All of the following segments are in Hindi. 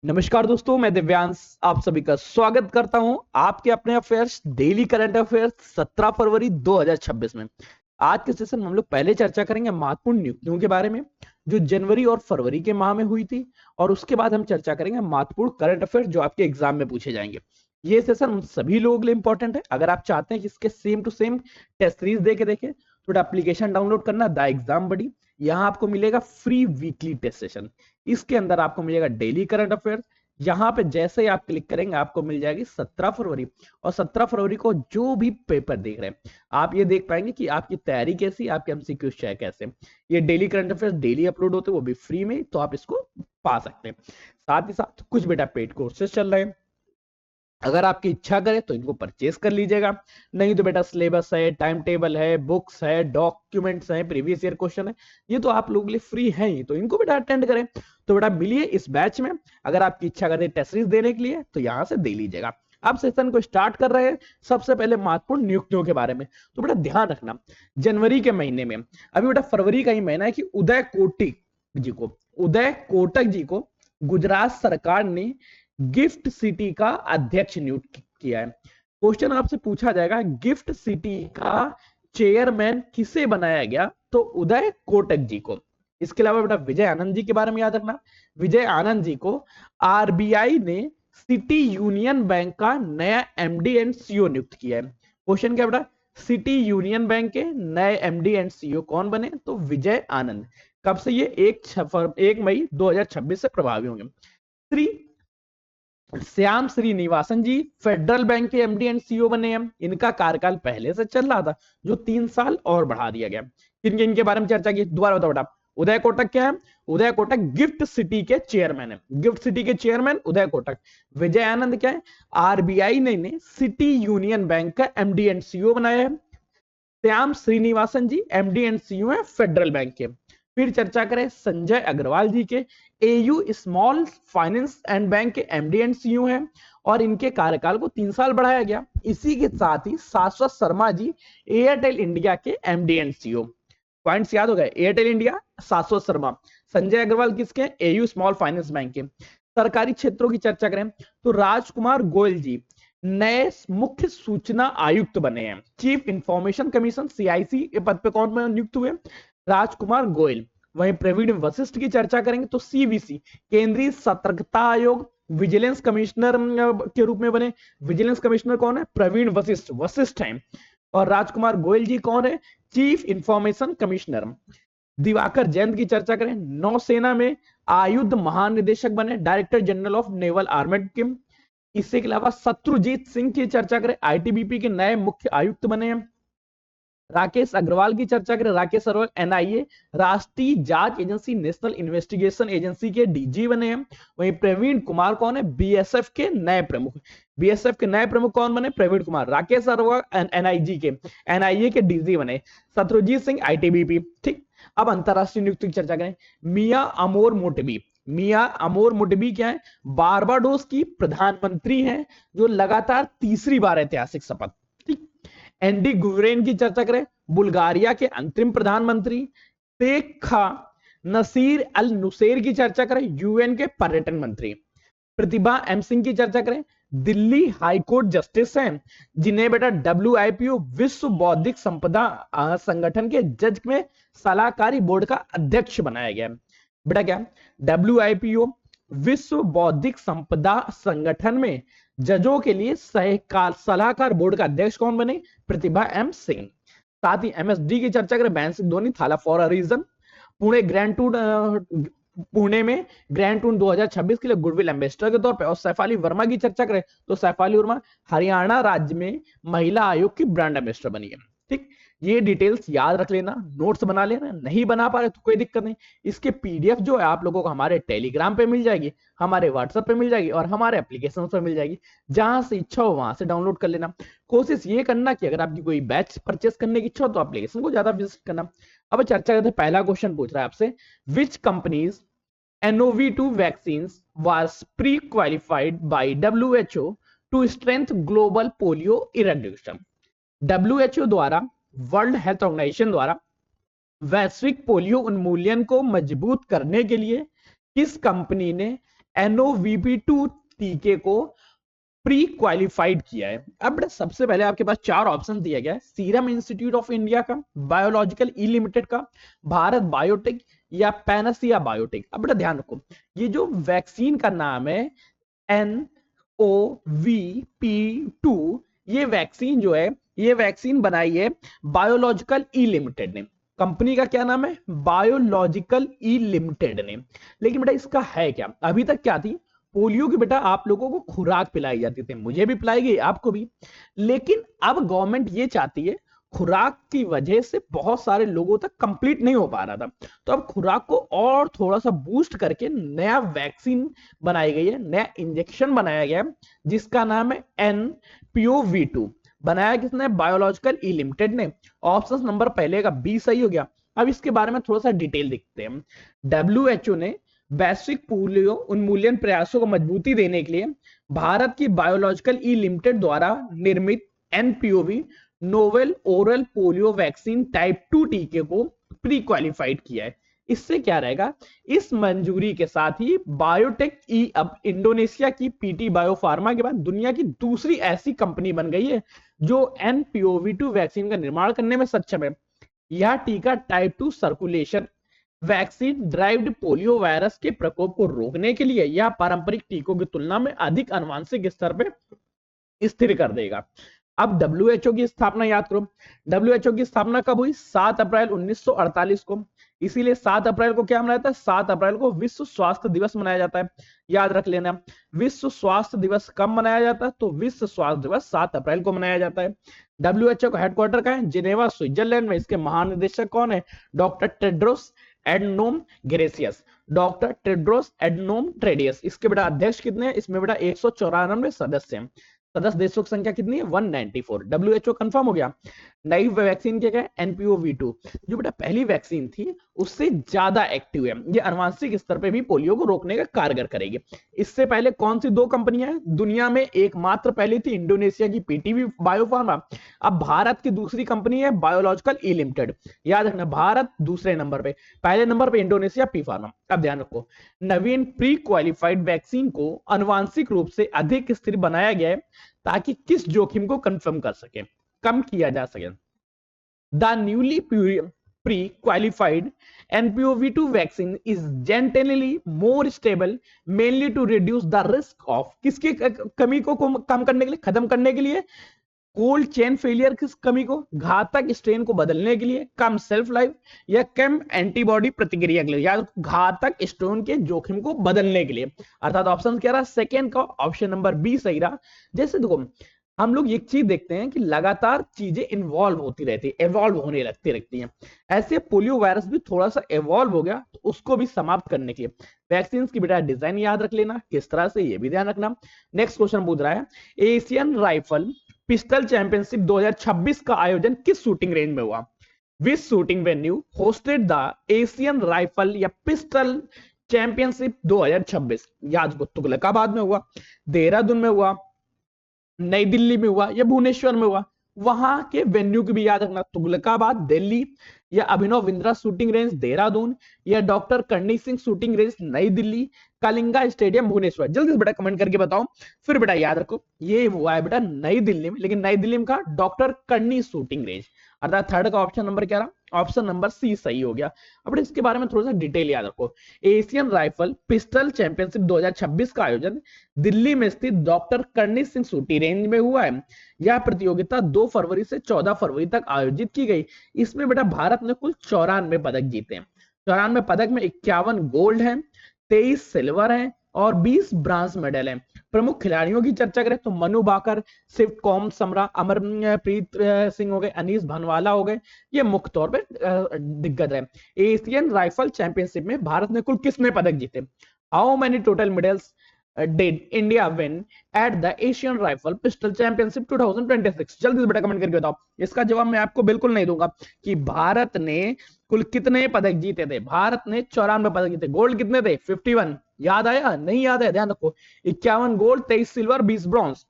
नमस्कार दोस्तों, मैं दिव्यांश आप सभी का स्वागत करता हूं आपके अपने अफेयर्स डेली करंट अफेयर्स 17 फरवरी 2026 में। आज के सेशन में हम लोग पहले चर्चा करेंगे महत्वपूर्ण नियुक्तियों के बारे में जो जनवरी और फरवरी के माह में हुई थी, और उसके बाद हम चर्चा करेंगे महत्वपूर्ण करंट अफेयर्स जो आपके एग्जाम में पूछे जाएंगे। ये सेशन उन सभी लोगों के लिए इंपॉर्टेंट है। अगर आप चाहते हैं कि इसके same to same test series देखे तो एप्लीकेशन डाउनलोड करना द एग्जाम बडी। यहाँ आपको मिलेगा फ्री वीकली टेस्ट सेशन। इसके अंदर आपको मिलेगा डेली करंट अफेयर्स। यहाँ पे जैसे ही आप क्लिक करेंगे आपको मिल जाएगी 17 फरवरी, और 17 फरवरी को जो भी पेपर देख रहे हैं आप ये देख पाएंगे कि आपकी तैयारी कैसी, आपके एमसीक्यू है कैसे। ये daily current affairs daily upload होते हैं, वो भी फ्री में, तो आप इसको पा सकते हैं। साथ ही साथ कुछ बेटा पेड कोर्सेज चल रहे हैं, अगर आपकी इच्छा करे तो इनको परचेस कर लीजिएगा। नहीं तो बेटा सिलेबस है, टाइम टेबल है, बुक्स है, डॉक्यूमेंट्स है, प्रीवियस ईयर क्वेश्चन है, ये तो आप लोगों के लिए फ्री है ही, तो इनको बेटा अटेंड करें। तो बेटा मिलिए इस बैच में। अगर आपकी इच्छा करे टेस्ट सीरीज देने के लिए तो यहाँ से दे लीजिएगा। अब सेशन को स्टार्ट कर रहे हैं। सबसे पहले महत्वपूर्ण नियुक्तियों के बारे में तो बेटा ध्यान रखना, जनवरी के महीने में, अभी बेटा फरवरी का ही महीना है, कि उदय कोटक जी को गुजरात सरकार ने गिफ्ट सिटी का अध्यक्ष नियुक्त किया है। क्वेश्चन आपसे पूछा जाएगा गिफ्ट सिटी का चेयरमैन किसे बनाया गया, तो उदय कोटक जी को। इसके अलावा बेटा विजय आनंद जी के बारे में याद रखना, विजय आनंद जी को आरबीआई ने सिटी यूनियन बैंक का नया एमडी एंड सीईओ नियुक्त किया है। क्वेश्चन क्या बेटा, सिटी यूनियन बैंक के नए एमडी एंड सीईओ कौन बने, तो विजय आनंद। कब से ये 1 मई 2026 से प्रभावी होंगे। श्री श्याम श्रीनिवासन जी फेडरल बैंक के एमडी एंड सीईओ बने हैं। इनका कार्यकाल पहले से चल रहा था जो 3 साल और बढ़ा दिया गया। किन इनके बारे में चर्चा की, दोबारा बताओ बेटा। उदय कोटक क्या है, उदय कोटक गिफ्ट सिटी के चेयरमैन है, गिफ्ट सिटी के चेयरमैन उदय कोटक। विजय आनंद क्या है, आरबीआई ने सिटी यूनियन बैंक का एमडी एंड सीईओ बनाया है। श्याम श्रीनिवासन जी एमडी एंड सीईओ है फेडरल बैंक के। फिर चर्चा करें संजय अग्रवाल जी के, AU small finance and bank के एमडी एंड सीईओ हैं, और इनके कार्यकाल को 3 साल बढ़ाया गया। इसी के साथ ही शाश्वत शर्मा जी एयरटेल इंडिया के एमडी एंड सीईओ। पॉइंट्स याद हो गए, एयरटेल इंडिया, शाश्वत शर्मा। संजय अग्रवाल किसके, एयू स्मॉल फाइनेंस बैंक के। सरकारी क्षेत्रों की चर्चा करें तो राजकुमार गोयल जी नए मुख्य सूचना आयुक्त बने हैं। चीफ इंफॉर्मेशन कमीशन सीआईसी के पद पे कौन नियुक्त हुए, राजकुमार गोयल। वहीं प्रवीण वशिष्ठ की चर्चा करेंगे तो सीवीसी केंद्रीय सतर्कता आयोग विजिलेंस कमिश्नर के रूप में बने। विजिलेंस कमिश्नर कौन है, प्रवीण वशिष्ठ हैं। और राजकुमार गोयल जी कौन है, chief information commissioner. Diwakar Jain की चर्चा करें, नौसेना में आयुध महानिदेशक बने, director general of naval armed के। इसके अलावा शत्रुजीत सिंह की चर्चा करें, आईटीबीपी के नए मुख्य आयुक्त बने हैं। राकेश अग्रवाल की चर्चा करें, राकेश अग्रवाल एनआईए राष्ट्रीय जांच एजेंसी नेशनल इन्वेस्टिगेशन एजेंसी के डीजी बने हैं। वहीं प्रवीण कुमार कौन है, बीएसएफ के नए प्रमुख। बीएसएफ के नए प्रमुख कौन बने, प्रवीण कुमार। राकेश अग्रवाल एनआईजी के एनआईए के डीजी बने। शत्रुजीत सिंह आईटीबीपी। ठीक, अब अंतरराष्ट्रीय नियुक्ति की चर्चा करें। मिया अमोर मोटबी, मिया अमोर मोटबी क्या है, बारबाडोस की प्रधानमंत्री हैं, जो लगातार तीसरी बार ऐतिहासिक शपथ। एंडी गुवेन की चर्चा करें, बुल्गारिया के अंतरिम प्रधानमंत्री। शेख खा नसीर अल नुसैर की चर्चा करें, यूएन के पर्यटन मंत्री। प्रतिभा एम सिंह की चर्चा करें, दिल्ली हाईकोर्ट जस्टिस हैं, जिन्हें बेटा डब्ल्यूआईपीओ विश्व बौद्धिक संपदा संगठन के जज में सलाहकारी बोर्ड का अध्यक्ष बनाया गया। बेटा क्या, डब्ल्यूआईपीओ विश्व बौद्धिक संपदा संगठन में जजों के लिए सलाहकार बोर्ड का अध्यक्ष कौन बने, प्रतिभा एम सिंह। साथ ही एमएसडी की चर्चा करें, महेंद्र सिंह धोनी थाला फॉर अ रीजन। पुणे में ग्रैंड टूर 2026 के लिए गुडविल एम्बेसडर के तौर पर। और सैफ अली वर्मा की चर्चा करें तो सैफ अली वर्मा हरियाणा राज्य में महिला आयोग की ब्रांड एम्बेसडर बनी है। ठीक, ये डिटेल्स याद रख लेना, नोट्स बना लेना। नहीं बना पा रहे तो कोई दिक्कत नहीं, इसके पीडीएफ जो है आप लोगों को हमारे टेलीग्राम पे मिल जाएगी, हमारे व्हाट्सएप पे मिल जाएगी, और हमारे एप्लीकेशन पर मिल जाएगी। जहां से इच्छा हो वहां से डाउनलोड कर लेना। कोशिश ये करना कि अगर आपकी कोई बैच परचेस करने की इच्छा हो तो एप्लीकेशन को ज्यादा विजिट करना। अब चर्चा करते हैं, पहला क्वेश्चन पूछ रहा है आपसे, विच companies NOV2 vaccines was pre-qualified by WHO to strengthen global polio eradication। WHO द्वारा, वर्ल्ड हेल्थ ऑर्गेनाइजेशन द्वारा वैश्विक पोलियो उन्मूलन को मजबूत करने के लिए किस कंपनी ने NOVP2 टीके को प्री क्वालिफाइड किया है। अब बेटा सबसे पहले आपके पास चार ऑप्शन दिया गया है, सीरम इंस्टीट्यूट ऑफ इंडिया का, बायोलॉजिकल ई लिमिटेड का, भारत बायोटेक या पैनासिया बायोटेक। अब बेटा ध्यान रखो, ये जो वैक्सीन का नाम है NOVP2, ये वैक्सीन जो है, ये वैक्सीन बनाई है बायोलॉजिकल ई लिमिटेड ने। कंपनी का क्या नाम है? बायोलॉजिकल ई लिमिटेड ने। लेकिन बेटा इसका है क्या? अभी तक क्या थी? पोलियो की बेटा आप लोगों को खुराक पिलाई जाती थी, मुझे भी पिलाई गई, आपको भी। लेकिन अब गवर्नमेंट ये चाहती है, खुराक की वजह से बहुत सारे लोगों तक कंप्लीट नहीं हो पा रहा था, तो अब खुराक को और थोड़ा सा बूस्ट करके नया वैक्सीन बनाई गई है, नया इंजेक्शन बनाया गया है, जिसका नाम है NPOV2। बनाया किसने? बायोलॉजिकल ई लिमिटेड ने। ऑप्शन नंबर पहले का बी सही हो गया। अब इसके बारे में थोड़ा सा डिटेल देखते हैं। WHO ने वैश्विक पोलियो उन्मूलन प्रयासों को मजबूती देने के लिए भारत की बायोलॉजिकल ई लिमिटेड द्वारा निर्मित NPOV novel oral polio vaccine type 2 टीके को प्री क्वालिफाइड किया है। इससे क्या रहेगा? इस मंजूरी के साथ ही बायोटेक ई अब इंडोनेशिया की PT बायोफार्मा के बाद दुनिया की दूसरी ऐसी कंपनी बन गई है जो NPOV2 वैक्सीन का निर्माण करने में सक्षम है। यह टीका type 2 circulation vaccine derived polio virus के प्रकोप को रोकने के लिए यह पारंपरिक टीकों की तुलना में अधिक आनुवंशिक स्तर पर स्थिर कर देगा। अब WHO की स्थापना याद करो। WHO की स्थापना कब हुई? 7 अप्रैल 1948 को। इसीलिए 7 अप्रैल को क्या मनाया जाता है? 7 अप्रैल को विश्व स्वास्थ्य दिवस मनाया जाता है, याद रख लेना। विश्व स्वास्थ्य दिवस कब मनाया जाता है? तो विश्व स्वास्थ्य दिवस 7 अप्रैल को मनाया जाता है। WHO का हेडक्वार्टर कहाँ है? जिनेवा, स्विट्जरलैंड में। इसके महानिदेशक कौन है? Doctor Tedros Adhanom Ghebreyesus. Doctor Tedros Adhanom Ghebreyesus. इसके बेटा अध्यक्ष कितने हैं? इसमें बेटा 194 सदस्य हैं। सदस्य देशों की संख्या कितनी है? 194। WHO कंफर्म हो गया। नई वैक्सीन क्या है? NPOV2, जो बेटा पहली वैक्सीन थी उससे ज्यादा एक्टिव है, ये आनुवंशिक स्तर पे भी पोलियो को रोकने का कारगर करेगी। इससे पहले कौन सी दो कंपनियां हैं दुनिया में? एकमात्र पहली थी इंडोनेशिया की PT बायोफार्मा। अब भारत की दूसरी कंपनी है बायोलॉजिकल ई लिमिटेड। याद रखना, भारत दूसरे नंबर पे, पहले नंबर पे इंडोनेशिया पी फार्मा। अब ध्यान रखो, नवीन प्री क्वालिफाइड वैक्सीन को आनुवंशिक रूप से अधिक स्थिर बनाया गया है ताकि किस जोखिम को कंफर्म कर सके, कम किया जा सके। The newly pre-qualified NPOV2 vaccine is generally more stable, mainly to reduce the risk of किसकी कमी को कम करने के लिए, खत्म करने के लिए? कोल्ड चेन फेलियर किस कमी को? घातक स्ट्रेन को बदलने के लिए, कम सेल्फ लाइफ या कम एंटीबॉडी प्रतिक्रिया के लिए, या घातक स्ट्रेन के जोखिम को बदलने के लिए। अर्थात ऑप्शन क्या रहा? सेकेंड का ऑप्शन नंबर बी सही रहा। जैसे देखो, हम लोग एक चीज देखते हैं कि लगातार चीजें इन्वॉल्व होती रहती है, एवॉल्व होने लगती रहती हैं। ऐसे पोलियो वायरस भी थोड़ा सा एवॉल्व हो गया, तो उसको भी समाप्त करने के लिए वैक्सीन की बेटा डिजाइन याद रख लेना, किस तरह से, ये भी ध्यान रखना। नेक्स्ट क्वेश्चन पूछ रहा है, एशियन राइफल पिस्टल चैंपियनशिप 2026 का आयोजन किस शूटिंग रेंज में हुआ? Which shooting venue hosted the Asian rifle या पिस्टल चैंपियनशिप 2026? याद को तुगलकाबाद में हुआ, देहरादून में हुआ, नई दिल्ली में हुआ या भुवनेश्वर में हुआ? वहां के वेन्यू की भी याद रखना, तुगलकाबाद दिल्ली, या अभिनव बिंद्रा शूटिंग रेंज देहरादून, या doctor Karni Singh shooting range नई दिल्ली, कलिंगा स्टेडियम भुवनेश्वर। जल्दी से बेटा कमेंट करके बताओ। फिर बेटा याद रखो, ये हुआ है बेटा नई दिल्ली में, लेकिन नई दिल्ली में का डॉक्टर करणी शूटिंग रेंज। अर्थात थर्ड का ऑप्शन नंबर क्या रहा? ऑप्शन नंबर सी सही हो गया। अब इसके बारे में थोड़ा सा डिटेल याद रखो। एशियन राइफल पिस्टल चैंपियनशिप 2026 का आयोजन दिल्ली में स्थित doctor Karni Singh shooting range में हुआ है। यह प्रतियोगिता 2 फरवरी से 14 फरवरी तक आयोजित की गई। इसमें बेटा भारत ने कुल 94 पदक जीते हैं। 94 पदक में 51 गोल्ड है, 23 सिल्वर है और 20 ब्रांज मेडल है। प्रमुख खिलाड़ियों की चर्चा करें तो मनु भाकर, शिवकौम समरा, अमरप्रीत सिंह हो गए, अनीस भानवाला हो गए, ये मुख्य तौर पे दिग्गज है। एशियन राइफल चैंपियनशिप में भारत ने कुल कितने पदक जीते? How many total medals did India win at the Asian Rifle Pistol Championship 2026? जल्दी से बेटा कमेंट करके बताओ। इसका जवाब मैं आपको बिल्कुल नहीं दूंगा कि भारत ने कुल कितने पदक जीते थे। भारत ने 94 पदक जीते। गोल्ड कितने थे? 51। याद आया? नहीं याद है? ध्यान रखो, 51 gold, 23 silver, 20 bronze.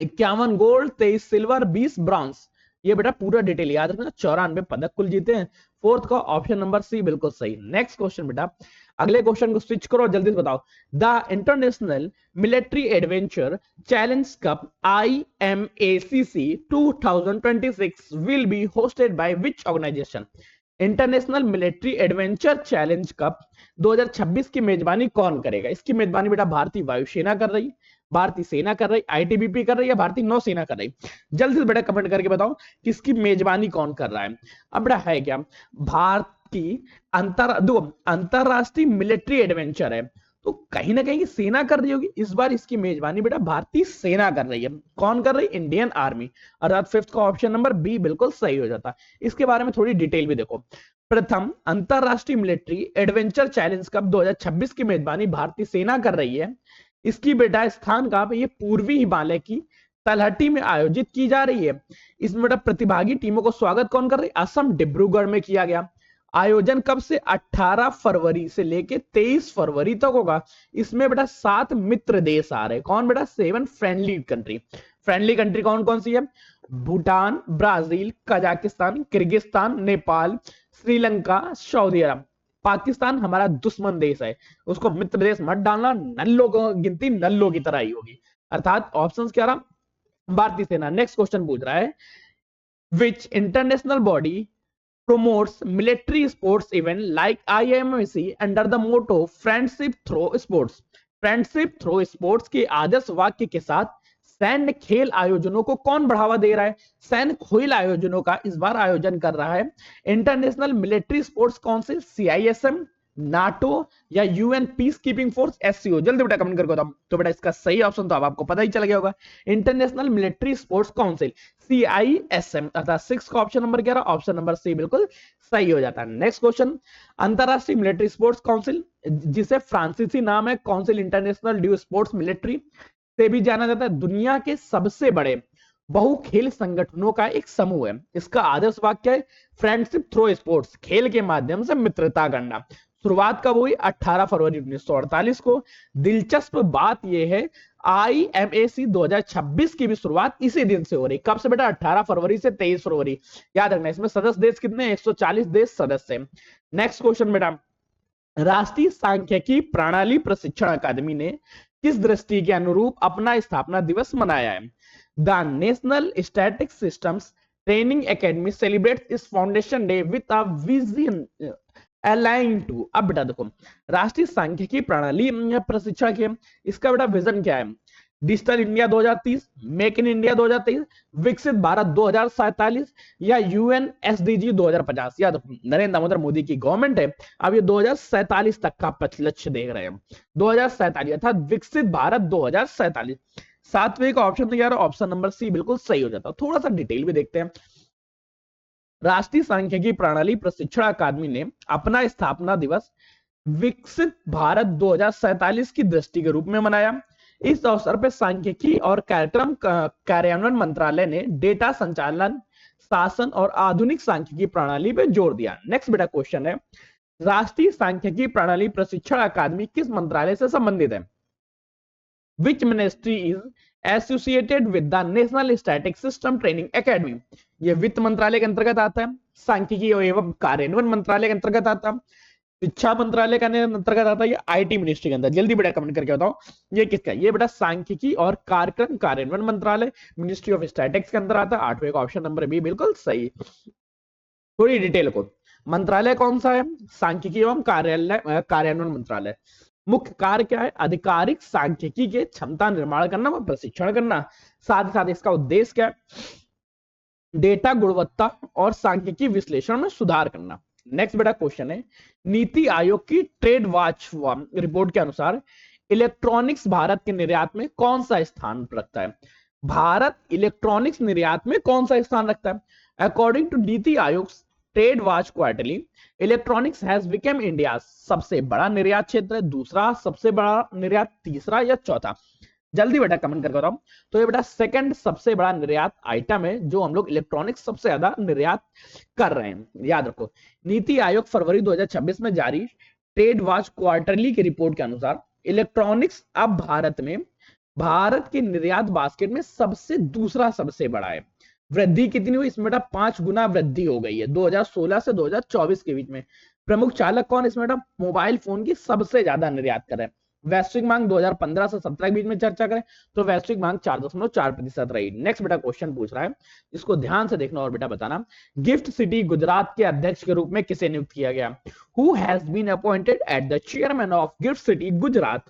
51 gold, 23 silver, 20 bronze. ये बेटा पूरा डिटेल याद रखना। 94 पदक कुल जीते हैं। फोर्थ का ऑप्शन नंबर सी बिल्कुल सही। नेक्स्ट क्वेश्चन बेटा, अगले क्वेश्चन को स्विच करो, जल्दी से बताओ। The International Military Adventure Challenge Cup IMACC 2026 will be hosted by which organisation? International Military Adventure Challenge Cup 2026 की मेजबानी कौन करेगा? इसकी मेजबानी बेटा भारतीय वायुसेना कर रही, भारतीय सेना कर रही, ITBP कर रही है, भारतीय नौसेना कर रही? जल्दी से बेटा कमेंट करके बताओ किसकी मेजबानी कौन कर रहा है। अब बेटा है क्या, भारत की अंतरराष्ट्रीय मिलिट्री एडवेंचर है, तो कहीं ना कहीं सेना कर रही होगी। इस बार इसकी मेजबानी बेटा भारतीय सेना कर रही है। कौन कर रही? Indian army. अर्थात फिफ्थ का ऑप्शन नंबर बी बिल्कुल सही हो जाता। इसके बारे में थोड़ी डिटेल भी देखो। प्रथम अंतरराष्ट्रीय मिलिट्री एडवेंचर चैलेंज कप 2026 की मेजबानी भारतीय सेना कर रही है। इसकी बेटा स्थान कहां पे? ये पूर्वी हिमालय की तलहटी में आयोजित की जा रही है। इसमें बेटा प्रतिभागी टीमों को स्वागत कौन कर रही है? असम डिब्रूगढ़ में किया गया। आयोजन कब से? 18 फरवरी से लेके 23 फरवरी तक होगा। इसमें बेटा 7 मित्र देश आ रहे हैं। कौन बेटा? 7 फ्रेंडली कंट्री। फ्रेंडली कंट्री कौन कौन सी है? Bhutan, Brazil, Kazakhstan, Kyrgyzstan, Nepal, Sri Lanka, Saudi Arab. Pakistan हमारा दुश्मन देश है, उसको मित्र देश मत डालना, नल्लों को गिनती नल्लों की तरह ही होगी। अर्थात ऑप्शन क्या रहा? भारतीय सेना। नेक्स्ट क्वेश्चन पूछ रहा है, विच international body promotes military sports event like IMAC under the motto friendship through sports? Friendship through sports के आदर्श वाक्य के साथ सैन्य खेल आयोजनों को कौन बढ़ावा दे रहा है? सैन्य खेल आयोजनों का इस बार आयोजन कर रहा है international military sports council, CISM, NATO या UN peace keeping force, SCO? जल्दी बेटा कमेंट करके बताओ। तो बेटा इसका सही ऑप्शन तो अब आपको पता ही चल गया होगा, international military sports council, CISM। अर्थात 6 का ऑप्शन नंबर क्या रहा? ऑप्शन नंबर सी बिल्कुल सही हो जाता है। नेक्स्ट क्वेश्चन, अंतरराष्ट्रीय मिलिट्री स्पोर्ट्स काउंसिल, जिसे फ्रांसीसी नाम है council international due sports military से भी जाना जाता है, दुनिया के सबसे बड़े बहु खेल संगठनों का एक समूह है। इसका आदर्श वाक्य है फ्रेंडशिप थ्रो स्पोर्ट्स, खेल के माध्यम से मित्रता करना। शुरुआत कब हुई? 18 फरवरी 1948 को। दिलचस्प बात यह है IMAC 2026 की भी शुरुआत इसी दिन से हो रही। कब से बेटा? 18 फरवरी से 23 फरवरी। याद रखना, इसमें सदस्य देश कितने? 140 देश सदस्य हैं। नेक्स्ट क्वेश्चन बेटा, राष्ट्रीय सांख्यिकी प्रणाली प्रशिक्षण अकादमी ने किस दृष्टि के अनुरूप अपना स्थापना दिवस मनाया है? The National Static Systems Training Academy celebrates इस foundation day with a vision align to. अब बेटा देखो, राष्ट्रीय सांख्यिकी प्रणाली प्रशिक्षण के इसका बेटा विजन क्या है? Digital India 2030, make in India 2023, विकसित भारत 2047 या UN SDG 2050? याद रखो, नरेंद्र दामोदर मोदी की गवर्नमेंट है, अब ये 2047 तक का लक्ष्य देख रहे हैं। 2047 अर्थात विकसित भारत 2047। सातवें का ऑप्शन तैयार है, ऑप्शन नंबर सी बिल्कुल सही हो जाता है। थोड़ा सा डिटेल भी देखते हैं। राष्ट्रीय सांख्यिकी प्रणाली प्रशिक्षण अकादमी ने अपना स्थापना दिवस विकसित भारत 2047 की दृष्टि के रूप में मनाया। इस अवसर पर सांख्यिकी और कार्यक्रम कार्यान्वयन मंत्रालय ने डेटा संचालन, शासन और आधुनिक सांख्यिकी प्रणाली पर जोर दिया। नेक्स्ट बेटा क्वेश्चन है, राष्ट्रीय सांख्यिकी प्रणाली प्रशिक्षण अकादमी किस मंत्रालय से संबंधित है? Which ministry is associated with the National Static System Training Academy? ये वित्त मंत्रालय के अंतर्गत आता है, सांख्यिकी एवं कार्यान्वयन मंत्रालय के अंतर्गत आता है, शिक्षा मंत्रालय के अंतर्गत आता है, या IT मिनिस्ट्री के अंदर? जल्दी बेटा कमेंट करके बताओ ये किसका? ये बेटा सांख्यिकी और कार्यक्रम कार्यान्वयन मंत्रालय, मिनिस्ट्री ऑफ स्टैटिक्स के अंदर आता है। 8वें का ऑप्शन नंबर बी बिल्कुल सही। थोड़ी डिटेल को, मंत्रालय कौन सा है? सांख्यिकी एवं कार्यान्वयन मंत्रालय। मुख्य कार्य क्या है? आधिकारिक सांख्यिकी के क्षमता निर्माण करना व प्रशिक्षण करना। साथ ही साथ इसका उद्देश्य क्या है? डेटा गुणवत्ता और सांख्यिकी विश्लेषण में सुधार करना। नेक्स्ट बेटा क्वेश्चन है, नीति आयोग की ट्रेड वॉच रिपोर्ट के अनुसार इलेक्ट्रॉनिक्स भारत के निर्यात में कौन सा स्थान रखता है? भारत इलेक्ट्रॉनिक्स निर्यात में कौन सा स्थान रखता है? According to NITI Aayog trade watch quarterly, electronics has become India सबसे बड़ा निर्यात क्षेत्र है, दूसरा सबसे बड़ा निर्यात, तीसरा या चौथा? जल्दी बेटा कमेंट करके बताओ। तो ये बेटा सेकंड सबसे बड़ा निर्यात आइटम है, जो हम लोग इलेक्ट्रॉनिक्स सबसे ज्यादा निर्यात कर रहे हैं। याद रखो, नीति आयोग फरवरी 2026 में जारी ट्रेड वॉच क्वार्टरली की रिपोर्ट के अनुसार इलेक्ट्रॉनिक्स अब भारत के निर्यात बास्केट में सबसे दूसरा सबसे बड़ा है। वृद्धि कितनी हुई इसमें बेटा? 5 गुना वृद्धि हो गई है 2016 से 2024 के बीच में। प्रमुख चालक कौन इसमें बेटा? मोबाइल फोन की सबसे ज्यादा निर्यात कर रहे हैं। वैश्विक मांग 2015 से 17 के बीच में चर्चा करें तो वैश्विक मांग 4.4% रही। नेक्स्ट बेटा क्वेश्चन पूछ रहा है, इसको ध्यान से देखना और बेटा बताना। गिफ्ट सिटी गुजरात के अध्यक्ष के रूप में किसे नियुक्त किया गया? Who has been appointed at the chairman of GIFT City Gujarat?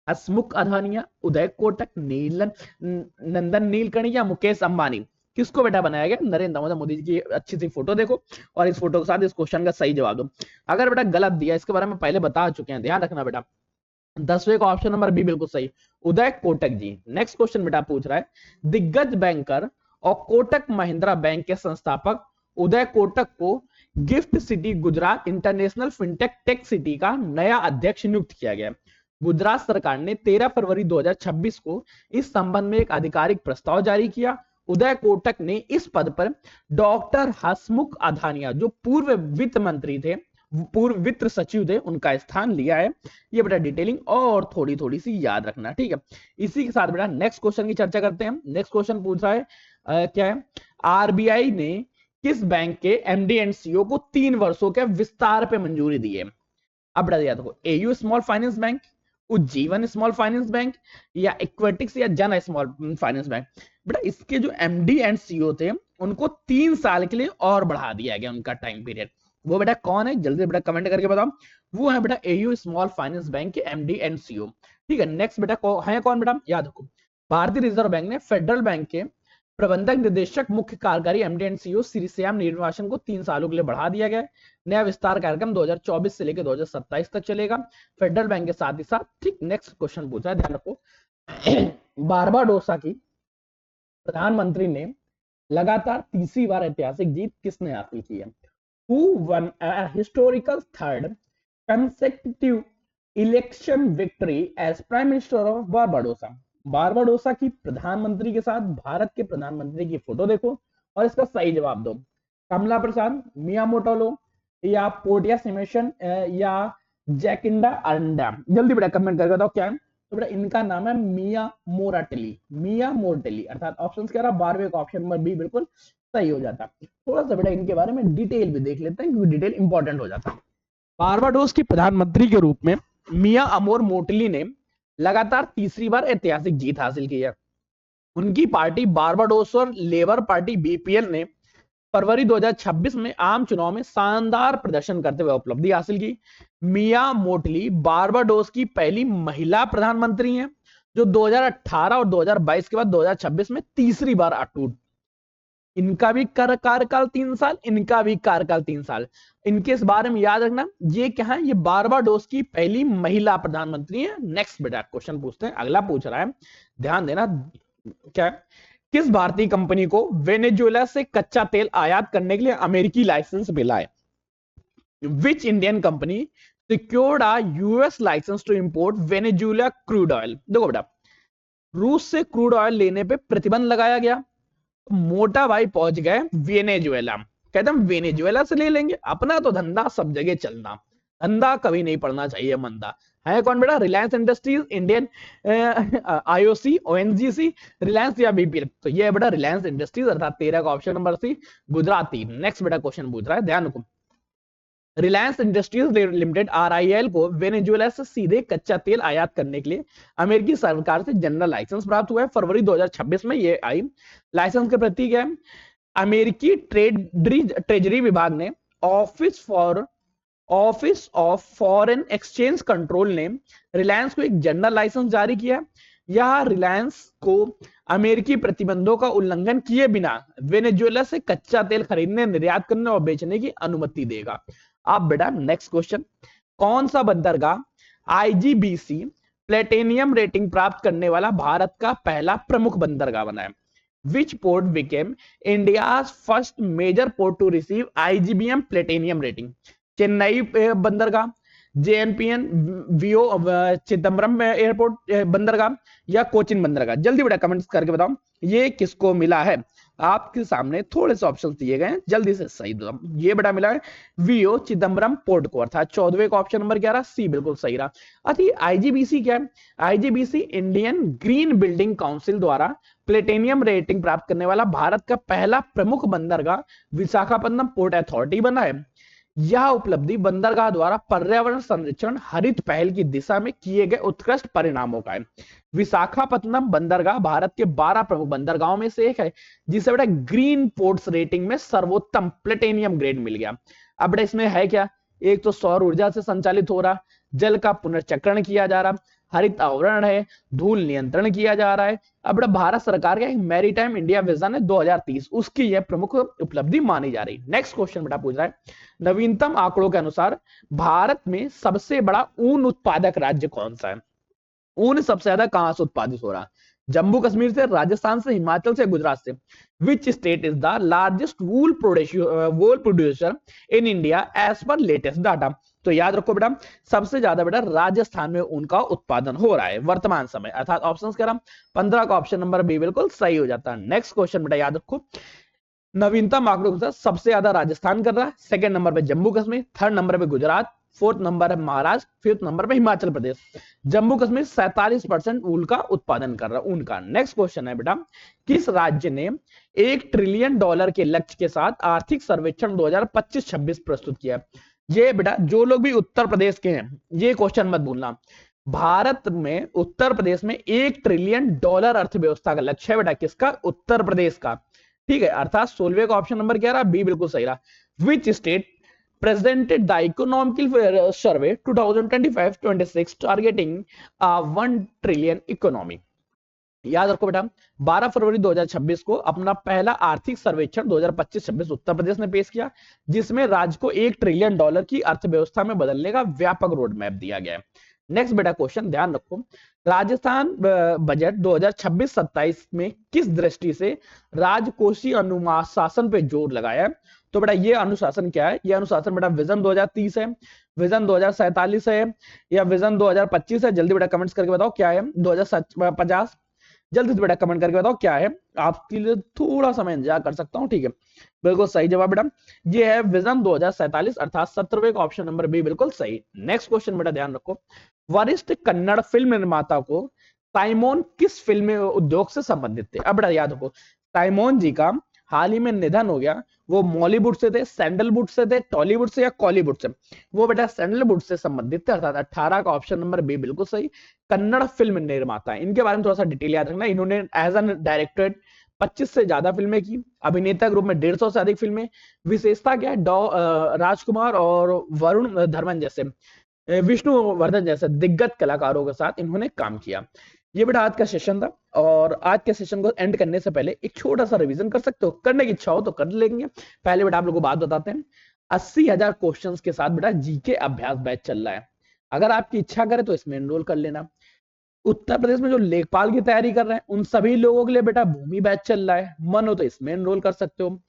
Hasmukh Adhia, Uday Kotak, Nandan Nilekani या मुकेश अंबानी? किसको बेटा बनाया गया? नरेंद्र मोदी जी की अच्छी सी फोटो देखो और इस फोटो के साथ इस क्वेश्चन का सही जवाब दो। अगर बेटा गलत दिया, इसके बारे में पहले बता चुके हैं, ध्यान रखना बेटा। 10वें का ऑप्शन नंबर बी बिल्कुल सही, उदय कोटक जी। नेक्स्ट क्वेश्चन बेटा पूछ रहा है, दिग्गज बैंकर और कोटक महिंद्रा बैंक के संस्थापक उदय कोटक को GIFT City Gujarat International Fintech Tech City का नया अध्यक्ष नियुक्त किया गया। गुजरात सरकार ने 13 फरवरी 2026 को इस संबंध में एक आधिकारिक प्रस्ताव जारी किया। उदय कोटक ने इस पद पर डॉक्टर हसमुख अधानिया, जो पूर्व वित्त मंत्री थे, पूर्व वित्त सचिव थे, उनका स्थान लिया है। ये बेटा डिटेलिंग और थोड़ी थोड़ी सी याद रखना, ठीक है। इसी के साथ बेटा नेक्स्ट क्वेश्चन की चर्चा करते हैं। नेक्स्ट क्वेश्चन पूछ रहा है क्या है, आरबीआई ने किस बैंक के एमडी एंड सीईओ को 3 वर्षों के विस्तार पे मंजूरी दी है? अब बेटा याद रखो, AU small finance bank, Ujjivan small finance bank या इक्विटिक्स या जन स्मॉल फाइनेंस बैंक? बेटा इसके जो एमडी एंड सीईओ थे उनको 3 साल के लिए और बढ़ा दिया गया उनका टाइम पीरियड। वो बेटा कौन है? जल्दी बेटा कमेंट करके बताओ। वो है बेटा एयू स्मॉल फाइनेंस बैंक के एमडी एंड सीईओ, ठीक है। नेक्स्ट बेटा है कौन बेटा? याद रखो, भारतीय रिजर्व बैंक ने फेडरल बैंक के प्रबंधक निदेशक मुख्य कार्यकारी MD and CEO Shri Shyam Srinivasan को 3 सालों के लिए बढ़ा दिया गया। नया विस्तार कार्यक्रम 2024 से लेकर 2027 तक चलेगा फेडरल बैंक के साथ ही साथ, ठीक। नेक्स्ट क्वेश्चन पूछा है, ध्यान रखो। बारबाडोसा की प्रधानमंत्री ने लगातार तीसरी बार ऐतिहासिक जीत किसने हासिल की है? Who won a historical third consecutive election victory as Prime Minister of Barbadosa? बारबाडोसा की प्रधानमंत्री के साथ भारत के प्रधानमंत्री की फोटो देखो और इसका सही जवाब दो। कमला प्रसाद, मियामोटो या पोर्टिया सिमेशन या जैकिंडा अरंडा? जल्दी बेटा कमेंट करके बताओ क्या है। तो बेटा इनका नाम है मिया मोराटेली, मिया मोर्टेली, अर्थात ऑप्शन क्या रहा? 12वें का ऑप्शन नंबर बी बिल्कुल सही हो जाता। थोड़ा सा बेटा इनके बारे में डिटेल भी देख लेते हैं क्योंकि डिटेल इंपॉर्टेंट हो जाता है। बारबाडोस के प्रधानमंत्री के रूप में मिया अमोर मोटली ने लगातार तीसरी बार ऐतिहासिक जीत हासिल की है। उनकी पार्टी बारबाडोस और लेबर पार्टी बीपीएल ने फरवरी 2026 में आम चुनाव में शानदार प्रदर्शन करते हुए उपलब्धि हासिल की। मिया मोटली बारबाडोस की पहली महिला प्रधानमंत्री हैं जो 2018 और 2022 के बाद 2026 में तीसरी बार अटूट। इनका भी कार्यकाल 3 साल, इनका भी कार्यकाल 3 साल। इनके इस बारे में याद रखना, ये क्या है? ये बारबाडोस की पहली महिला प्रधानमंत्री है। नेक्स्ट बेटा क्वेश्चन पूछते हैं, अगला पूछ रहा है, ध्यान देना। क्या है? किस भारतीय कंपनी को वेनेजुएला से कच्चा तेल आयात करने के लिए अमेरिकी लाइसेंस मिला है? Which Indian company secured a US licence to import Venezuela crude oil? देखो बेटा, रूस से क्रूड ऑयल लेने पे प्रतिबंध लगाया गया, मोटा भाई पहुंच गए वेनेजुएला, कहते हम वेनेजुएला से ले लेंगे, अपना तो धंधा सब जगह चलना, धंधा कभी नहीं पड़ना चाहिए मंदा। है कौन बेटा? Reliance industries, Indian IOC, ONGC, Reliance या बीपीएल? तो ये बेटा रिलायंस इंडस्ट्रीज, अर्थात 13 का option number C Gujarati. Next बेटा क्वेश्चन पूछ रहा है, ध्यान रखो। रिलायंस इंडस्ट्रीज लिमिटेड आरआईएल को वेनेजुएला से सीधे कच्चा तेल आयात करने के लिए अमेरिकी सरकार से जनरल लाइसेंस प्राप्त हुआ है। फरवरी 2026 में ये आई। लाइसेंस के प्रति क्या है? अमेरिकी ट्रेजरी विभाग ने office of foreign exchange control ने रिलायंस को एक जनरल लाइसेंस जारी किया। यह रिलायंस को अमेरिकी प्रतिबंधों का उल्लंघन किए बिना वेनेजुएला से कच्चा तेल खरीदने, निर्यात करने और बेचने की अनुमति देगा। अब बेटा नेक्स्ट क्वेश्चन, कौन सा बंदरगाह आईजीबीसी प्लेटिनियम रेटिंग प्राप्त करने वाला भारत का पहला प्रमुख बंदरगाह बना है? Which port became India's first major port to receive IGBM platinum rating? Chennai बंदरगाह, जेएनपीएन वीओ चिदम्बरम एयरपोर्ट बंदरगाह या कोचिन बंदरगाह? जल्दी बेटा कमेंट्स करके बताओ ये किसको मिला है। आपके सामने थोड़े से ऑप्शन दिए गए हैं, जल्दी से सही दो। ये बेटा मिला है वीओ चिदम्बरम पोर्ट को, अर्थात 14वें का ऑप्शन नंबर क्या रहा, सी बिल्कुल सही रहा। अच्छा आईजीबीसी क्या है, IGBC Indian green building council द्वारा प्लेटिनियम रेटिंग प्राप्त करने वाला भारत का पहला प्रमुख बंदरगाह विशाखापट्टनम पोर्ट अथॉरिटी बना है। यह उपलब्धि बंदरगाह द्वारा पर्यावरण संरक्षण हरित पहल की दिशा में किए गए उत्कृष्ट परिणामों का है। विशाखापट्टनम बंदरगाह भारत के 12 प्रमुख बंदरगाहों में से एक है जिसे बेटा ग्रीन पोर्ट्स रेटिंग में सर्वोत्तम प्लेटिनियम ग्रेड मिल गया। अब बेटा इसमें है क्या, एक तो सौर ऊर्जा से संचालित हो रहा, जल का पुनर्चक्रण किया जा रहा, हरित आवरण है, धूल नियंत्रण किया जा रहा है। अब भारत सरकार का एक मैरीटाइम इंडिया विजन है 2030, उसकी यह प्रमुख उपलब्धि मानी जा रही। नेक्स्ट क्वेश्चन बेटा पूछ रहा है, नवीनतम आंकड़ों के अनुसार भारत में सबसे बड़ा ऊन उत्पादक राज्य कौन सा है। ऊन सबसे ज्यादा कहां से उत्पादित हो रहा है, जम्मू कश्मीर से, राजस्थान से, हिमाचल से, गुजरात से। Which state is the largest wool producer in India as per latest data. तो याद रखो बेटा, सबसे ज्यादा बेटा राजस्थान में उनका उत्पादन हो रहा है वर्तमान समय, अर्थात ऑप्शन कह रहा 15 का ऑप्शन नंबर बी बिल्कुल सही हो जाता है। नेक्स्ट क्वेश्चन बेटा याद रखो, नवीनतम आंकड़ों के साथ सबसे ज्यादा राजस्थान कर रहा है, सेकंड नंबर पे जम्मू कश्मीर, थर्ड नंबर पे गुजरात, फोर्थ नंबर है महाराष्ट्र, फिफ्थ नंबर पे हिमाचल प्रदेश। जम्मू कश्मीर 47% ऊन का उत्पादन कर रहा है, ऊन का। नेक्स्ट क्वेश्चन है बेटा, किस राज्य ने $1 ट्रिलियन के लक्ष्य के साथ आर्थिक सर्वेक्षण 2025-26 प्रस्तुत किया। ये बेटा जो लोग भी उत्तर प्रदेश के हैं, ये क्वेश्चन मत भूलना, भारत में उत्तर प्रदेश में $1 ट्रिलियन अर्थव्यवस्था का लक्ष्य है बेटा, किसका, उत्तर प्रदेश का। ठीक है, अर्थात 16वें का ऑप्शन नंबर क्या रहा, बी बिल्कुल सही रहा। Which state presented the economical survey 2025-26 targeting a 1 trillion economy. याद रखो बेटा, 12 फरवरी 2026 को अपना पहला आर्थिक सर्वेक्षण 2025-26 उत्तर प्रदेश ने पेश किया, जिसमें राज्य को $1 ट्रिलियन की अर्थव्यवस्था में बदलने का व्यापक रोड मैप दिया गया है। नेक्स्ट बेटा क्वेश्चन ध्यान रखो, राजस्थान बजट 2026-27 में किस दृष्टि से राजकोषीय अनुशासन पे जोर लगाया है। तो बेटा ये अनुशासन क्या है, ये अनुशासन बेटा विजन 2030 है, विजन 2047 है, या विजन 2025 है। जल्दी बेटा कमेंट्स करके बताओ क्या है, 2050, जल्दी से बेटा कमेंट करके बताओ क्या है, आपके लिए थोड़ा समय इंतजार कर सकता हूं। ठीक है, बिल्कुल सही जवाब बेटा, ये है विजन 2047, अर्थात 17वें का ऑप्शन नंबर बी बिल्कुल सही। नेक्स्ट क्वेश्चन बेटा ध्यान रखो, वरिष्ठ कन्नड़ फिल्म निर्माता को साइमोन किस फिल्म उद्योग से संबंधित थे। अब बेटा याद रखो, साइमोन जी का हाल ही में निधन हो गया, वो मॉलीवुड से थे, सैंडलवुड से थे, टॉलीवुड से या कॉलीवुड से। वो बेटा सैंडलवुड से संबंधित थे, अर्थात 18 का ऑप्शन नंबर बी बिल्कुल सही। कन्नड़ फिल्म निर्माता, इनके बारे में थोड़ा सा डिटेल याद रखना, इन्होंने एज एन डायरेक्टर 25 से ज्यादा फिल्में की, अभिनेता ग्रुप में 150 से अधिक फिल्में। विशेषता क्या है, राजकुमार और वरुण धवन जैसे, विष्णुवर्धन जैसे दिग्गज कलाकारों के साथ इन्होंने काम किया। ये बेटा आज का सेशन था, और आज के सेशन को एंड करने से पहले एक छोटा सा रिवीजन कर सकते हो, करने की इच्छा हो तो कर लेंगे। पहले बेटा आप लोगों को बात बताते हैं, 80,000 क्वेश्चंस के साथ बेटा जीके अभ्यास बैच चल रहा है, अगर आपकी इच्छा करे तो इसमें एनरोल कर लेना। उत्तर प्रदेश में जो लेखपाल की तैयारी कर रहे हैं उन सभी लोगों के लिए बेटा भूमि बैच चल रहा है, मन हो तो इसमें एनरोल कर सकते हो।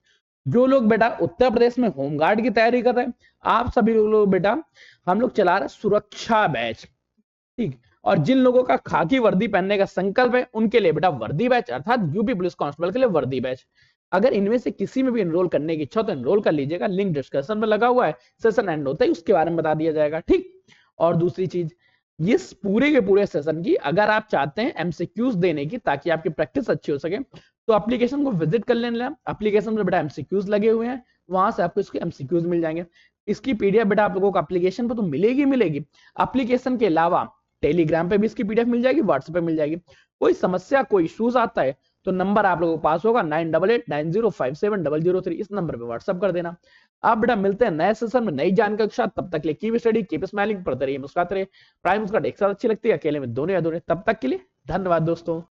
जो लोग बेटा उत्तर प्रदेश में होमगार्ड की तैयारी कर रहे हैं, आप सभी लोग बेटा हम लोग चला रहे हैं सुरक्षा बैच, ठीक। और जिन लोगों का खाकी वर्दी पहनने का संकल्प है उनके लिए बेटा वर्दी बैच, अर्थात यूपी पुलिस कांस्टेबल के लिए वर्दी बैच। अगर इनमें से किसी में भी एनरोल करने की इच्छा तो एनरोल कर लीजिएगा, लिंक डिस्क्रिप्शन में लगा हुआ है, सेशन एंड होता है उसके बारे में बता दिया जाएगा, ठीक। और दूसरी चीज, इस पूरे के पूरे सेशन की अगर आप चाहते हैं एमसीक्यूज देने की ताकि आपकी प्रैक्टिस अच्छी हो सके, तो एप्लीकेशन को विजिट कर लेना। एप्लीकेशन में बेटा एमसीक्यूज लगे हुए हैं, वहां से आपको इसके एमसीक्यूज मिल जाएंगे। इसकी पीडीएफ बेटा आप लोगों को एप्लीकेशन पर तो मिलेगी मिलेगी, एप्लीकेशन के अलावा टेलीग्राम पे भी इसकी पीडीएफ मिल जाएगी, व्हाट्सएप पे मिल जाएगी। कोई समस्या कोई इश्यूज आता है तो नंबर आप लोगों को पास होगा 9889057003, इस नंबर पे व्हाट्सएप कर देना। आप बेटा मिलते हैं नए सेशन में नई जानकारी के साथ, तब तक के लिए कीप स्टडी, कीप स्माइलिंग, पढ़ते रहिए, मुस्कुराते रहिए। प्राइम मुस्कुराहट एक साथ अच्छी लगती है, अकेले में दोनों या दोनों। तब तक के लिए धन्यवाद दोस्तों।